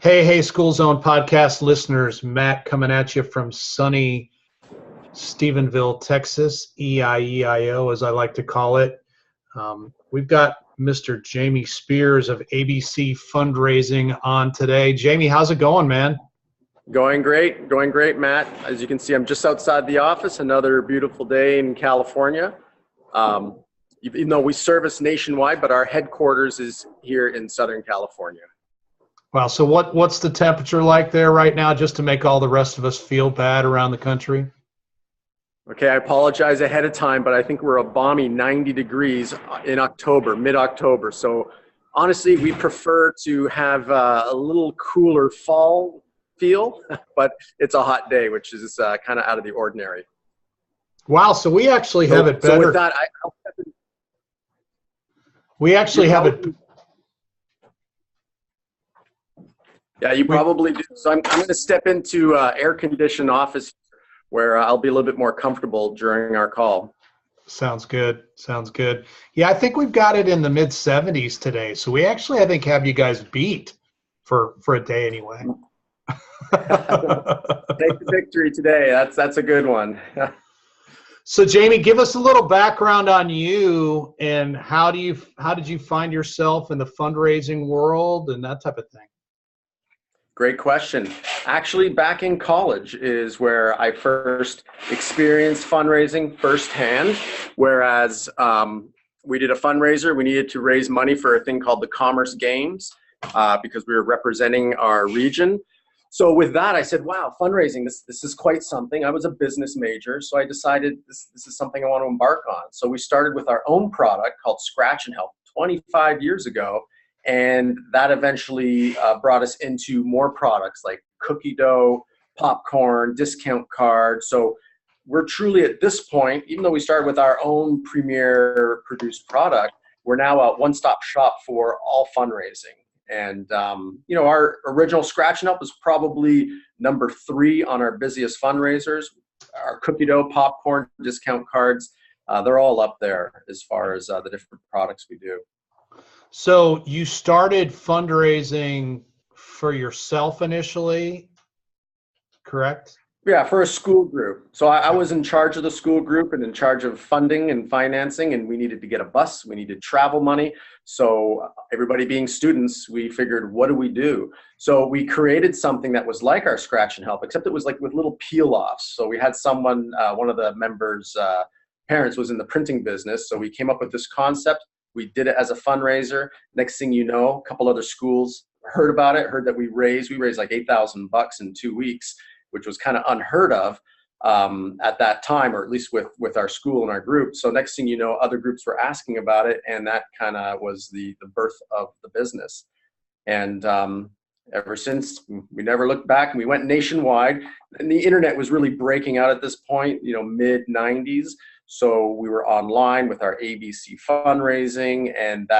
Hey, School Zone podcast listeners. Matt coming at you from sunny Stephenville, Texas, EIEIO, as I like to call it. We've got Mr. Jamie Speirs of ABC Fundraising on today. Jamie, how's it going, man? Going great, Matt. As you can see, I'm just outside the office. Another beautiful day in California. Even though we service nationwide, but our headquarters is here in Southern California. Wow. So what's the temperature like there right now, just to make all the rest of us feel bad around the country? Okay, I apologize ahead of time, but I think we're a balmy 90 degrees in October, mid-October. So honestly, we prefer to have a little cooler fall feel, but it's a hot day, which is kind of out of the ordinary. Wow. So we actually have it better. So with that, we actually have it. Yeah, you probably do. So I'm going to step into air-conditioned office where I'll be a little bit more comfortable during our call. Sounds good. Yeah, I think we've got it in the mid 70s today. So we actually, I think, have you guys beat for a day anyway. Take the victory today. That's a good one. So Jamie, give us a little background on you and how did you find yourself in the fundraising world and that type of thing? Great question. Actually, back in college is where I first experienced fundraising firsthand, whereas we did a fundraiser. We needed to raise money for a thing called the Commerce Games because we were representing our region. So with that, I said, wow, fundraising, this is quite something. I was a business major, so I decided this is something I want to embark on. So we started with our own product called Scratch and Help 25 years ago. And that eventually brought us into more products like cookie dough, popcorn, discount cards. So we're truly at this point, even though we started with our own premier produced product, we're now a one-stop shop for all fundraising. And, our original Scratch and Help is probably number 3 on our busiest fundraisers. Our cookie dough, popcorn, discount cards, they're all up there as far as the different products we do. So you started fundraising for yourself initially, correct? Yeah, for a school group. So I was in charge of the school group and in charge of funding and financing, and we needed to get a bus. We needed travel money. So everybody being students, we figured, what do we do? So we created something that was like our Scratch and Help, except it was like with little peel-offs. So we had someone, one of the members' parents was in the printing business. So we came up with this concept. We did it as a fundraiser. Next thing you know, a couple other schools heard about it, heard that we raised like $8,000 in 2 weeks, which was kind of unheard of at that time, or at least with our school and our group. So next thing you know, other groups were asking about it, and that kind of was the birth of the business. And ever since, we never looked back, and we went nationwide. And the internet was really breaking out at this point, mid 90s. So we were online with our ABC fundraising, and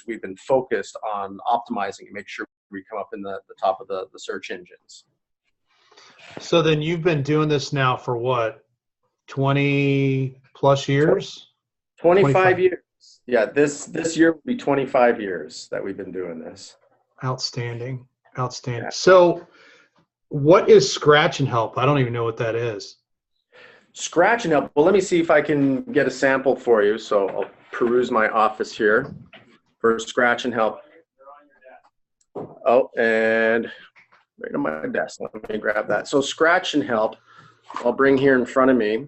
we've been focused on optimizing and make sure we come up in the top of the search engines. So then you've been doing this now for what, 20 plus years? 25 years. Yeah, this year will be 25 years that we've been doing this. Outstanding. Yeah. So what is Scratch and Help? I don't even know what that is. Scratch and Help. Well, let me see if I can get a sample for you. So I'll peruse my office here for Scratch and Help. Oh, and right on my desk. Let me grab that. So Scratch and Help, I'll bring here in front of me,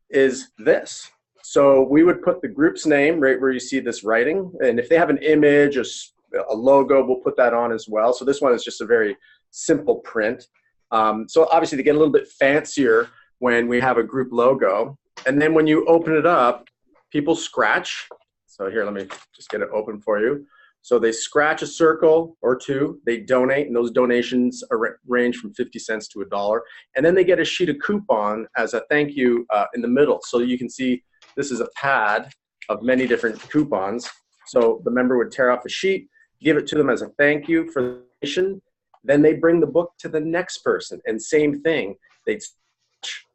is this. So we would put the group's name right where you see this writing. And if they have an image, a logo, we'll put that on as well. So this one is just a very simple print. So obviously they get a little bit fancier when we have a group logo. And then when you open it up, people scratch. So here, let me just get it open for you. So they scratch a circle or two, they donate, and those donations range from 50 cents to $1. And then they get a sheet of coupon as a thank you in the middle. So you can see this is a pad of many different coupons. So the member would tear off a sheet, give it to them as a thank you for the donation. Then they bring the book to the next person, and same thing. They'd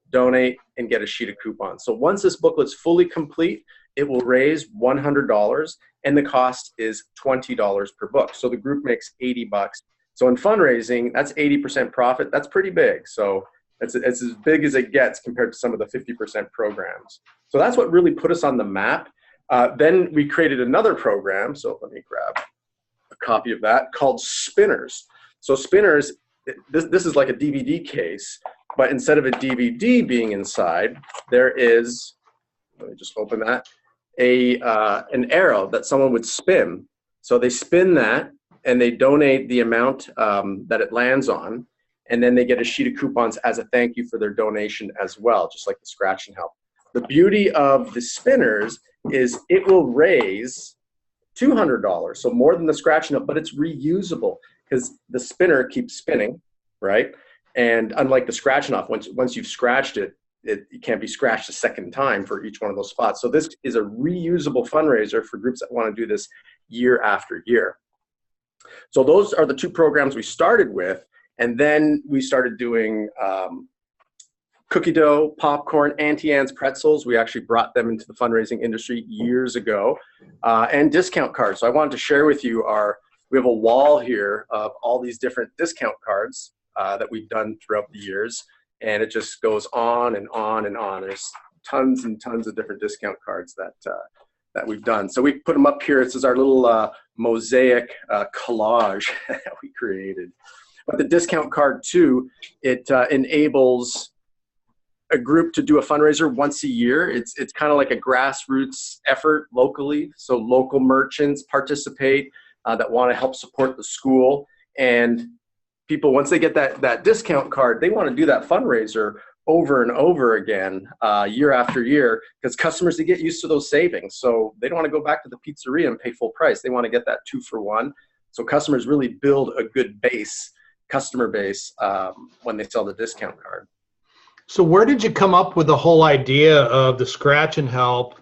donate and get a sheet of coupons. So once this booklet's fully complete, it will raise $100, and the cost is $20 per book. So the group makes $80 So in fundraising, that's 80% profit. That's pretty big. So it's as big as it gets compared to some of the 50% programs. So that's what really put us on the map. Then we created another program. So let me grab a copy of that, called Speirs. So Speirs, this is like a DVD case, but instead of a DVD being inside, there is, let me just open that, an arrow that someone would spin. So they spin that and they donate the amount that it lands on, and then they get a sheet of coupons as a thank you for their donation as well, just like the Scratch and Help. The beauty of the Speirs is it will raise $200, so more than the Scratch and Help, but it's reusable because the spinner keeps spinning, right? And unlike the Scratch and Help, once you've scratched it, it can't be scratched a second time for each one of those spots. So this is a reusable fundraiser for groups that want to do this year after year. So those are the two programs we started with. And then we started doing cookie dough, popcorn, Auntie Anne's pretzels. We actually brought them into the fundraising industry years ago, and discount cards. So I wanted to share with you we have a wall here of all these different discount cards that we've done throughout the years. And it just goes on and on and on. There's tons and tons of different discount cards that we've done. So we put them up here. This is our little mosaic collage that we created. But the discount card too, it enables a group to do a fundraiser once a year. It's kind of like a grassroots effort locally. So local merchants participate that want to help support the school. And people, once they get that discount card, they want to do that fundraiser over and over again, year after year, because customers, they get used to those savings. So they don't want to go back to the pizzeria and pay full price. They want to get that 2-for-1. So customers really build a good customer base when they sell the discount card. So where did you come up with the whole idea of the Scratch and Help,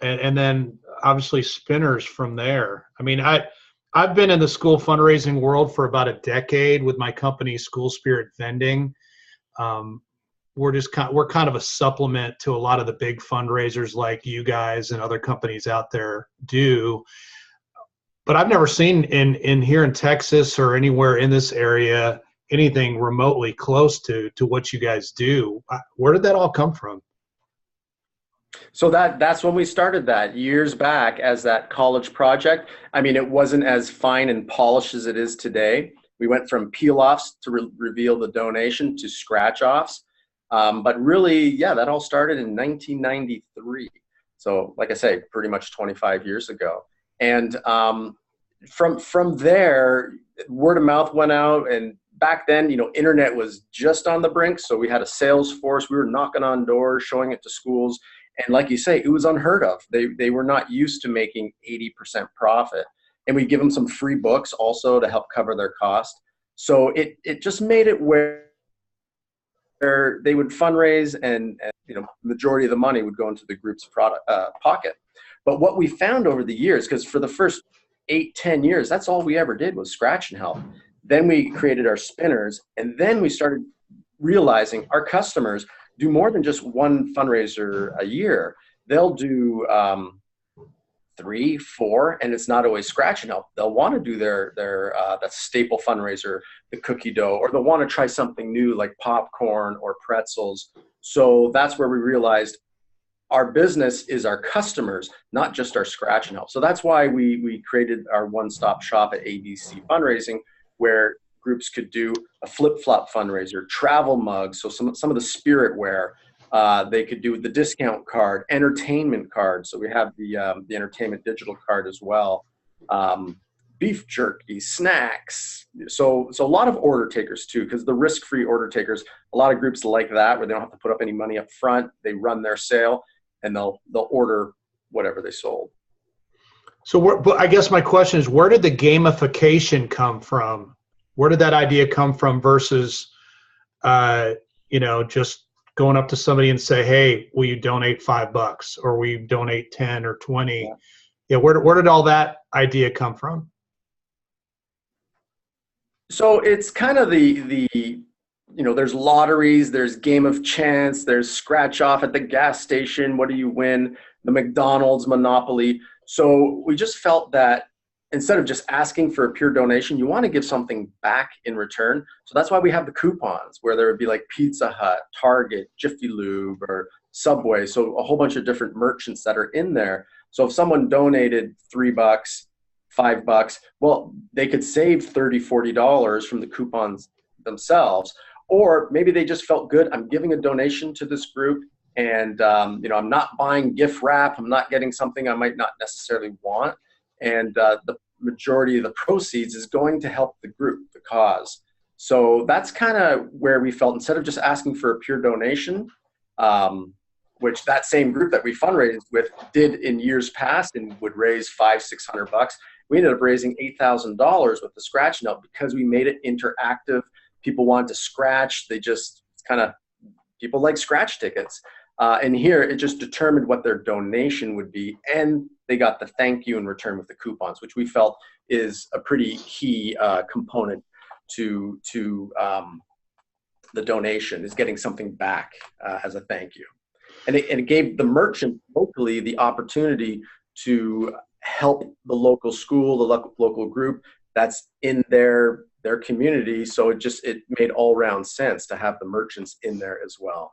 and then obviously Speirs from there? I mean, I've been in the school fundraising world for about a decade with my company, School Spirit Vending. We're kind of a supplement to a lot of the big fundraisers like you guys and other companies out there do. But I've never seen in here in Texas or anywhere in this area anything remotely close to what you guys do. Where did that all come from? So that's when we started that years back as that college project. I mean, it wasn't as fine and polished as it is today. We went from peel-offs to reveal the donation to scratch-offs. But really, yeah, that all started in 1993. So like I say, pretty much 25 years ago. And from there, word of mouth went out. And back then, internet was just on the brink. So we had a sales force. We were knocking on doors, showing it to schools. And like you say, it was unheard of. They were not used to making 80% profit. And we give them some free books also to help cover their cost. So it just made it where they would fundraise and majority of the money would go into the group's pocket. But what we found over the years, because for the first 8-10 years, that's all we ever did was Scratch and Help. Then we created our Speirs, and then we started realizing our customers do more than just one fundraiser a year. They'll do 3, 4, and it's not always Scratch and Help. They'll want to do their that staple fundraiser, the cookie dough, or they'll want to try something new like popcorn or pretzels. So that's where we realized our business is our customers, not just our Scratch and Help. So that's why we created our one-stop shop at ABC Fundraising, where groups could do a flip-flop fundraiser, travel mugs, so some of the spiritware. They could do the discount card, entertainment card. So we have the entertainment digital card as well. Beef jerky, snacks. So a lot of order takers too, because the risk-free order takers, a lot of groups like that, where they don't have to put up any money up front. They run their sale and they'll order whatever they sold. So but I guess my question is, where did the gamification come from? Where did that idea come from versus, just going up to somebody and say, hey, will you donate $5 or will you donate 10 or 20? Yeah. Where did all that idea come from? So it's kind of there's lotteries, there's game of chance, there's scratch off at the gas station. What do you win? The McDonald's Monopoly. So we just felt that instead of just asking for a pure donation, you want to give something back in return. So that's why we have the coupons, where there would be like Pizza Hut, Target, Jiffy Lube, or Subway. So a whole bunch of different merchants that are in there. So if someone donated $3, $5, well, they could save $30, $40 from the coupons themselves. Or maybe they just felt good. I'm giving a donation to this group, and I'm not buying gift wrap. I'm not getting something I might not necessarily want. And the majority of the proceeds is going to help the group, the cause. So that's kind of where we felt, instead of just asking for a pure donation, which that same group that we fundraised with did in years past and would raise $500-600, we ended up raising $8,000 with the scratch and help because we made it interactive. People wanted to scratch. They just people like scratch tickets. And here it just determined what their donation would be, and they got the thank you in return with the coupons, which we felt is a pretty key component to the donation, is getting something back as a thank you. And it gave the merchant locally the opportunity to help the local school, the local group that's in their community. So it made all round sense to have the merchants in there as well.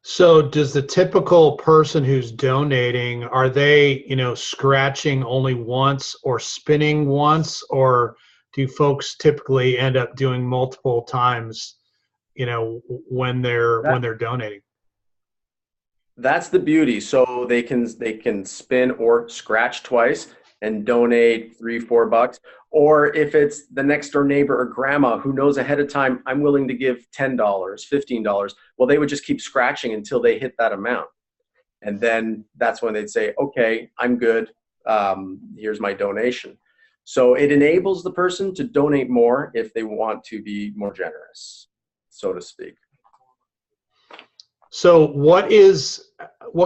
So does the typical person who's donating, are they, scratching only once or spinning once, or do folks typically end up doing multiple times, when they're donating? That's the beauty. So they can spin or scratch twice and donate $3, $4. Or if it's the next door neighbor or grandma who knows ahead of time, I'm willing to give $10, $15, well, they would just keep scratching until they hit that amount. And then that's when they'd say, okay, I'm good. Here's my donation. So it enables the person to donate more if they want to be more generous, so to speak. So what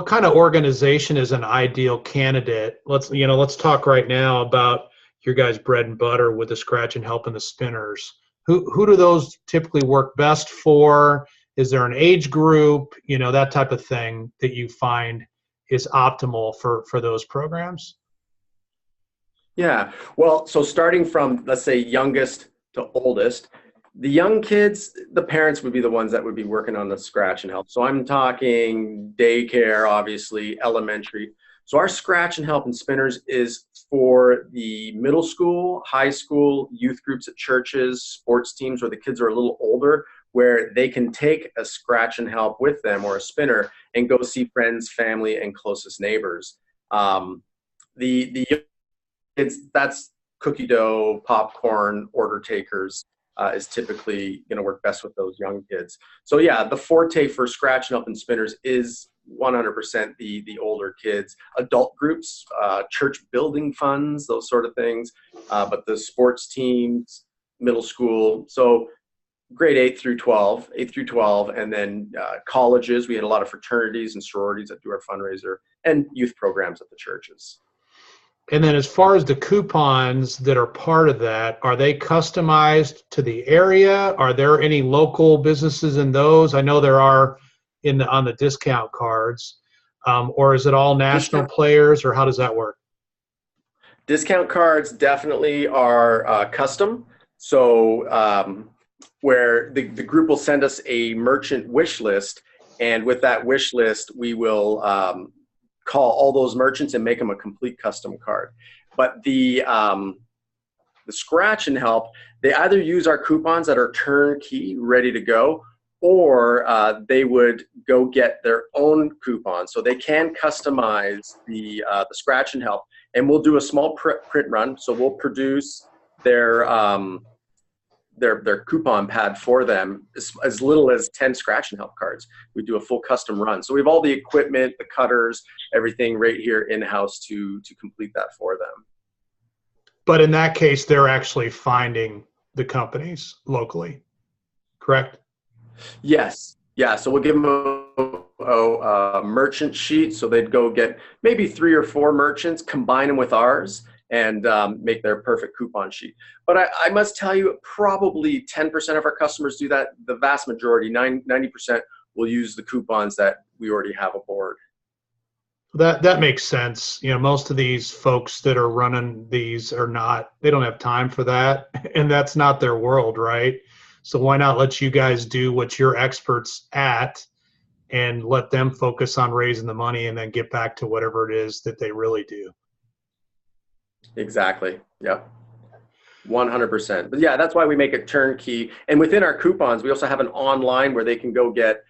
kind of organization is an ideal candidate? Let's talk right now about your guys' bread and butter with the scratch and help and the spinners. Who do those typically work best for? Is there an age group, that type of thing that you find is optimal for those programs? Yeah, well, so starting from, let's say, youngest to oldest, the young kids, the parents would be the ones that would be working on the scratch and help. So I'm talking daycare, obviously, elementary. So our scratch and help and spinners is for the middle school, high school, youth groups at churches, sports teams where the kids are a little older, where they can take a scratch and help with them or a spinner and go see friends, family, and closest neighbors. The kids, that's cookie dough, popcorn, order takers. Is typically going to work best with those young kids. So yeah, the forte for scratch and help and spinners is 100% the older kids, adult groups, church building funds, those sort of things. But the sports teams, middle school, so grade 8 through 12, and then colleges. We had a lot of fraternities and sororities that do our fundraiser, and youth programs at the churches. And then as far as the coupons that are part of that, are they customized to the area? Are there any local businesses in those? I know there are on the discount cards. Or is it all national players, or how does that work? Discount cards definitely are custom. So where the group will send us a merchant wish list, and with that wish list, we will call all those merchants and make them a complete custom card. But the scratch and help, they either use our coupons that are turnkey, ready to go, or they would go get their own coupons. So they can customize the scratch and help, and we'll do a small print run. So we'll produce their coupon pad for them, as little as 10 scratch and help cards. We do a full custom run. So we have all the equipment, the cutters, everything right here in-house to complete that for them. But in that case, they're actually finding the companies locally, correct? Yes. Yeah. So we'll give them a merchant sheet. So they'd go get maybe 3 or 4 merchants, combine them with ours, and make their perfect coupon sheet. But I must tell you, probably 10% of our customers do that. The vast majority, 90%, will use the coupons that we already have aboard. That makes sense. Most of these folks that are running these they don't have time for that, and that's not their world, right? So why not let you guys do what you're experts at and let them focus on raising the money and then get back to whatever it is that they really do. Exactly. Yep. 100%. But yeah, that's why we make it turnkey. And within our coupons, we also have an online where they can go get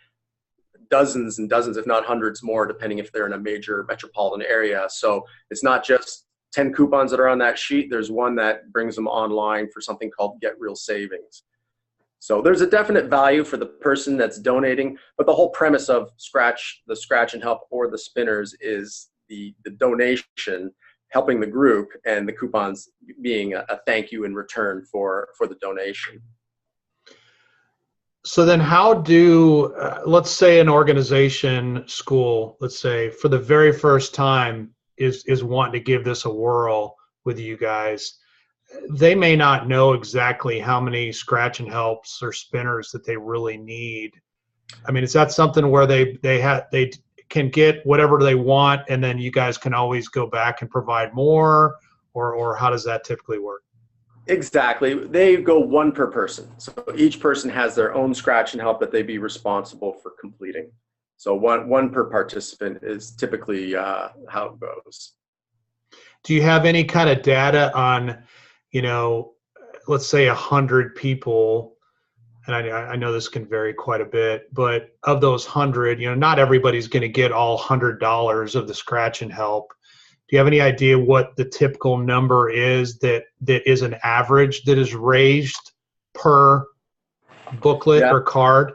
dozens and dozens, if not hundreds more, depending if they're in a major metropolitan area. So it's not just 10 coupons that are on that sheet. There's one that brings them online for something called Get Real Savings. So there's a definite value for the person that's donating, but the whole premise of the Scratch and Help or the Spinners is the donation, helping the group, and the coupons being a thank you in return for the donation. So then how do, let's say an organization, school, let's say for the very first time is wanting to give this a whirl with you guys. They may not know exactly how many Scratch and Helps or Spinners that they really need. I mean, is that something where they can get whatever they want, and then you guys can always go back and provide more, or how does that typically work? Exactly. They go one per person. So each person has their own Scratch and Help that they be responsible for completing. So one per participant is typically how it goes. Do you have any kind of data on, let's say 100 people, and I know this can vary quite a bit, but of those 100, not everybody's going to get all $100 of the Scratch and Help. Do you have any idea what the typical number is that is an average that is raised per booklet or card?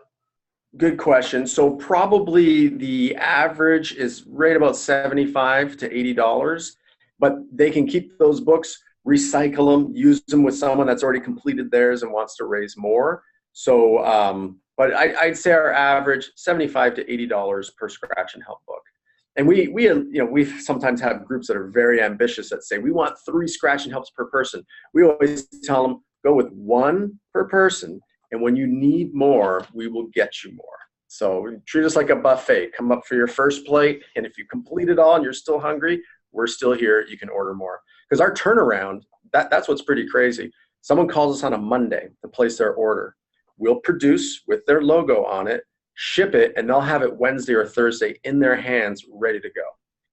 Good question. So probably the average is right about $75 to $80, but they can keep those books, recycle them, use them with someone that's already completed theirs and wants to raise more. So, but I'd say our average $75 to $80 per Scratch and Help book. And we sometimes have groups that are very ambitious that say we want 3 Scratch and Helps per person. We always tell them go with 1 per person, and when you need more, we will get you more. So treat us like a buffet. Come up for your first plate, and if you complete it all and you're still hungry, we're still here. You can order more. Because our turnaround, that's what's pretty crazy. Someone calls us on a Monday to place their order. We'll produce with their logo on it, ship it, and they'll have it Wednesday or Thursday in their hands ready to go.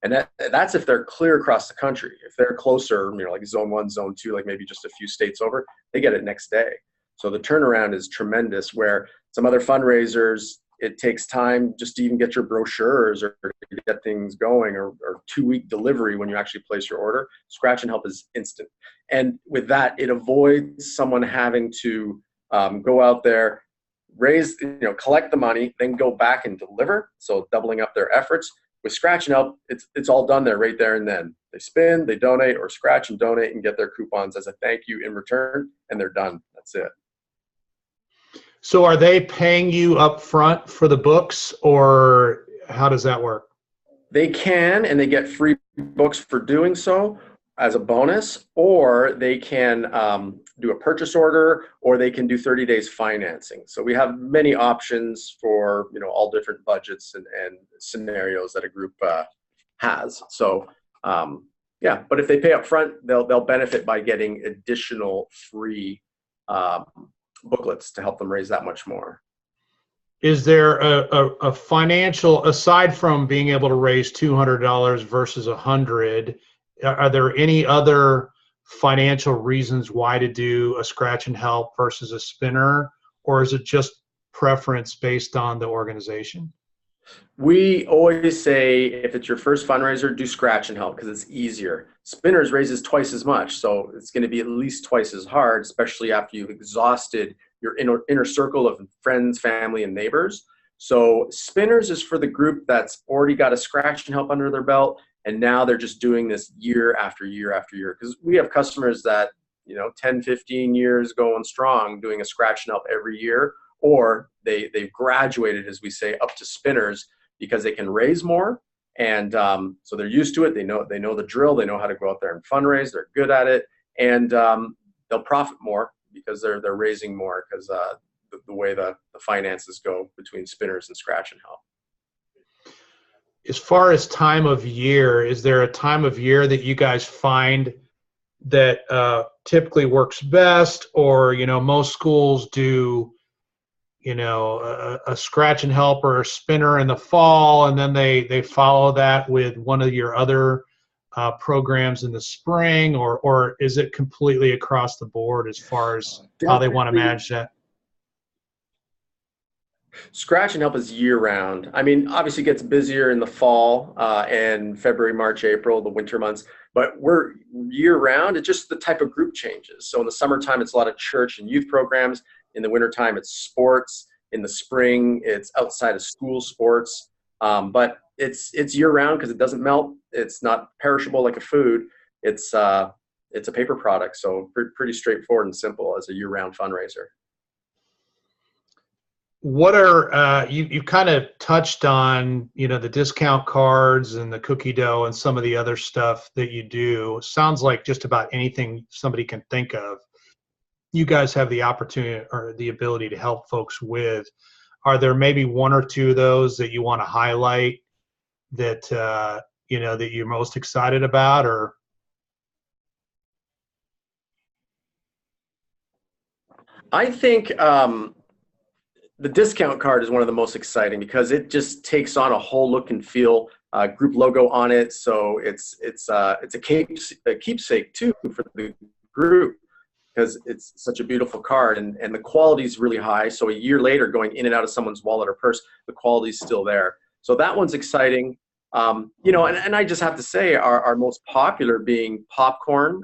And that's if they're clear across the country. If they're closer, like zone 1, zone 2, like maybe just a few states over, they get it next day. So the turnaround is tremendous, where some other fundraisers, it takes time just to even get your brochures or to get things going, or 2-week delivery when you actually place your order. Scratch and Help is instant. And with that, it avoids someone having to go out there, collect the money, then go back and deliver. So doubling up their efforts. With Scratch and Help, it's all done there right there and then. They spin, they donate, or scratch and donate and get their coupons as a thank you in return, and they're done. That's it. So are they paying you up front for the books, or how does that work? They can, and they get free books for doing so as a bonus, or they can do a purchase order, or they can do 30 days financing. So we have many options for all different budgets and scenarios that a group has. So yeah, but if they pay up front, they'll benefit by getting additional free booklets to help them raise that much more. Is there a financial, aside from being able to raise $200 versus $100, are there any other financial reasons why to do a Scratch and Help versus a Spinner, or is it just preference based on the organization? We always say if it's your first fundraiser, do Scratch and Help because it's easier. Spinners raises twice as much, so it's going to be at least twice as hard, especially after you've exhausted your inner circle of friends, family, and neighbors. So Spinners is for the group that's already got a Scratch and Help under their belt, and now they're just doing this year after year after year. Because we have customers that 10, 15 years going strong doing a Scratch and Help every year, or they've graduated, as we say, up to Spinners because they can raise more, and so they're used to it. They know the drill. They know how to go out there and fundraise. They're good at it, and they'll profit more because they're raising more because the way the finances go between Spinners and Scratch and Help. as far as time of year, is there a time of year that you guys find that typically works best, or most schools do a scratch and help or a spinner in the fall, and then they follow that with one of your other programs in the spring, or is it completely across the board as far as how they want to manage that? Scratch and help is year round. I mean, obviously it gets busier in the fall and February, March, April, the winter months, but we're year round. It's just the type of group changes. So in the summertime, it's a lot of church and youth programs. In the wintertime, it's sports. In the spring, it's outside of school sports. But it's year round because it doesn't melt. It's not perishable like a food. It's a paper product. So pretty straightforward and simple as a year round fundraiser. What are you kind of touched on, the discount cards and the cookie dough and some of the other stuff that you do. Sounds like just about anything somebody can think of, you guys have the opportunity or the ability to help folks with. Are there maybe one or two of those that you want to highlight that that you're most excited about? Or I think the discount card is one of the most exciting because it just takes on a whole look and feel, group logo on it. So it's a keepsake too for the group because it's such a beautiful card, and the quality is really high. So a year later, going in and out of someone's wallet or purse, the quality is still there. So that one's exciting. And I just have to say our most popular being popcorn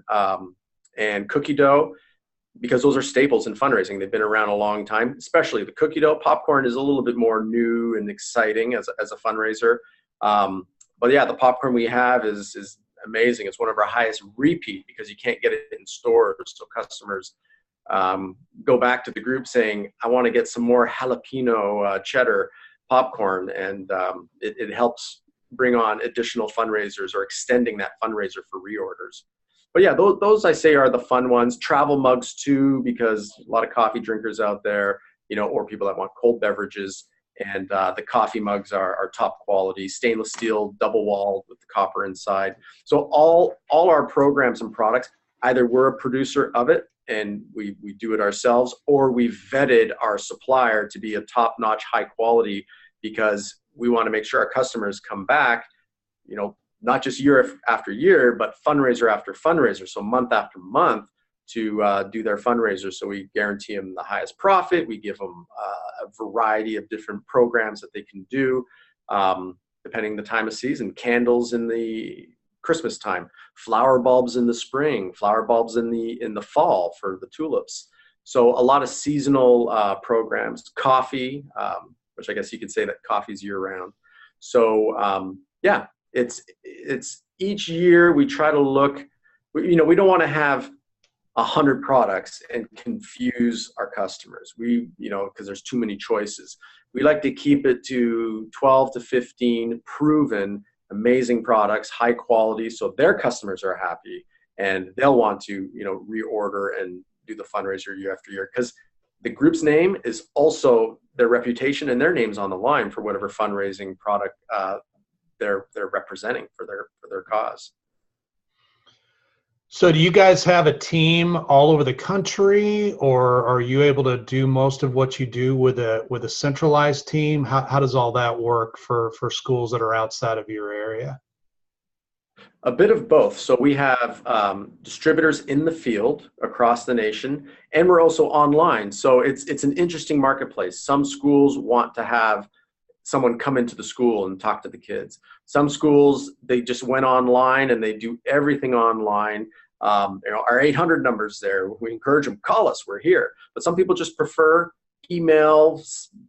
and cookie dough, because those are staples in fundraising. They've been around a long time, especially the cookie dough. Popcorn is a little bit more new and exciting as a fundraiser. But yeah, the popcorn we have is amazing. It's one of our highest repeat because you can't get it in stores. So customers go back to the group saying, I want to get some more jalapeno cheddar popcorn. And it helps bring on additional fundraisers or extending that fundraiser for reorders. But yeah, those I say are the fun ones. Travel mugs too, because a lot of coffee drinkers out there, or people that want cold beverages. And the coffee mugs are top quality, stainless steel, double walled with the copper inside. So all our programs and products, either we're a producer of it and we do it ourselves, or we've vetted our supplier to be a top-notch, high quality, because we want to make sure our customers come back, not just year after year, but fundraiser after fundraiser, so month after month, to do their fundraisers. So we guarantee them the highest profit. We give them a variety of different programs that they can do, depending the time of season. Candles in the Christmas time, flower bulbs in the spring, flower bulbs in the fall for the tulips. So a lot of seasonal programs. Coffee, which I guess you could say that coffee's year round. So yeah. It's each year we try to look, we don't want to have 100 products and confuse our customers. Because there's too many choices. We like to keep it to 12 to 15 proven, amazing products, high quality, so their customers are happy and they'll want to, reorder and do the fundraiser year after year. Because the group's name is also their reputation, and their name's on the line for whatever fundraising product they're representing for their cause. So do you guys have a team all over the country, or are you able to do most of what you do with a centralized team? How does all that work for schools that are outside of your area? A bit of both. So we have distributors in the field across the nation, and we're also online. So it's an interesting marketplace. Some schools want to have someone come into the school and talk to the kids. Some schools, they just went online and they do everything online. Our 800 numbers there. We encourage them, call us, we're here. But some people just prefer email,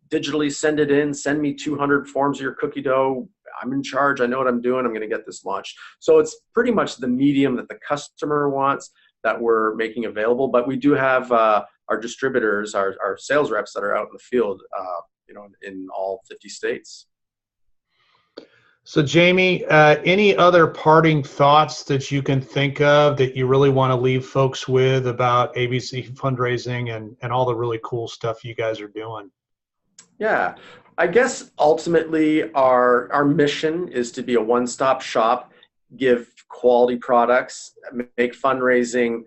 digitally send it in, send me 200 forms of your cookie dough. I'm in charge, I know what I'm doing, I'm gonna get this launched. So it's pretty much the medium that the customer wants that we're making available. But we do have our distributors, our sales reps that are out in the field, in all 50 states. So Jamie, any other parting thoughts that you can think of that you really want to leave folks with about ABC fundraising and all the really cool stuff you guys are doing? Yeah, I guess ultimately our mission is to be a one-stop shop, give quality products, make fundraising,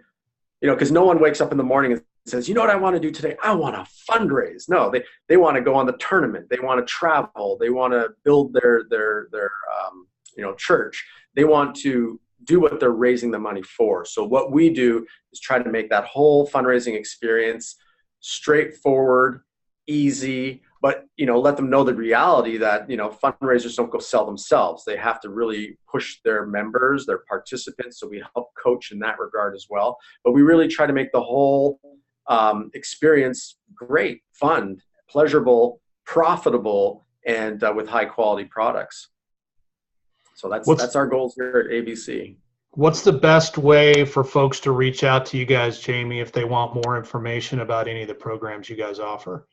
because no one wakes up in the morning and says, you know what I want to do today? I want to fundraise. No, they want to go on the tournament. They want to travel. They want to build their church. They want to do what they're raising the money for. So what we do is try to make that whole fundraising experience straightforward, easy, but let them know the reality that fundraisers don't go sell themselves. They have to really push their members, their participants. So we help coach in that regard as well. But we really try to make the whole experience great, fun, pleasurable, profitable, and with high quality products. So that's our goals here at ABC. What's the best way for folks to reach out to you guys, Jamie, if they want more information about any of the programs you guys offer?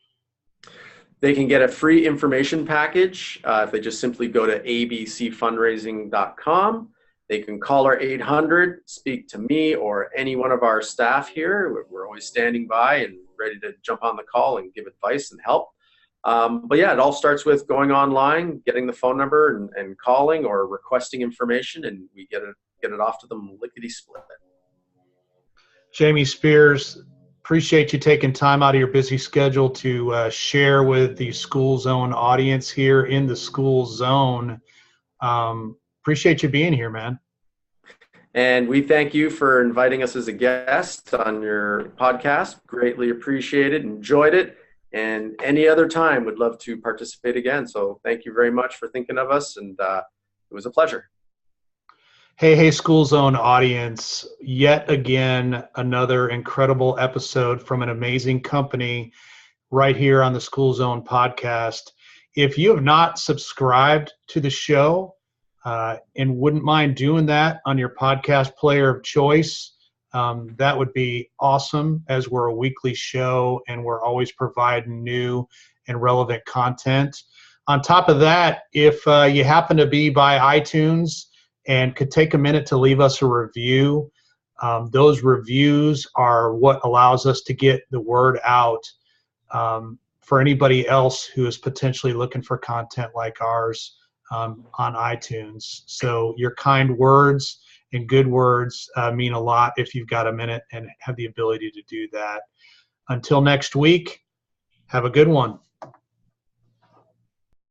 They can get a free information package if they just simply go to abcfundraising.com. They can call our 800, speak to me or any one of our staff here. We're always standing by and ready to jump on the call and give advice and help. But yeah, it all starts with going online, getting the phone number and calling or requesting information, and we get it off to them lickety-split. Jamie Speirs, appreciate you taking time out of your busy schedule to share with the School Zone audience here in the School Zone. Appreciate you being here, man. And we thank you for inviting us as a guest on your podcast. Greatly appreciated, enjoyed it. And any other time, would love to participate again. So thank you very much for thinking of us, and it was a pleasure. Hey, School Zone audience, yet again, another incredible episode from an amazing company right here on the School Zone podcast. If you have not subscribed to the show and wouldn't mind doing that on your podcast player of choice, that would be awesome, as we're a weekly show and we're always providing new and relevant content. On top of that, if you happen to be by iTunes and could take a minute to leave us a review, those reviews are what allows us to get the word out for anybody else who is potentially looking for content like ours on iTunes. So your kind words and good words mean a lot if you've got a minute and have the ability to do that. Until next week, have a good one.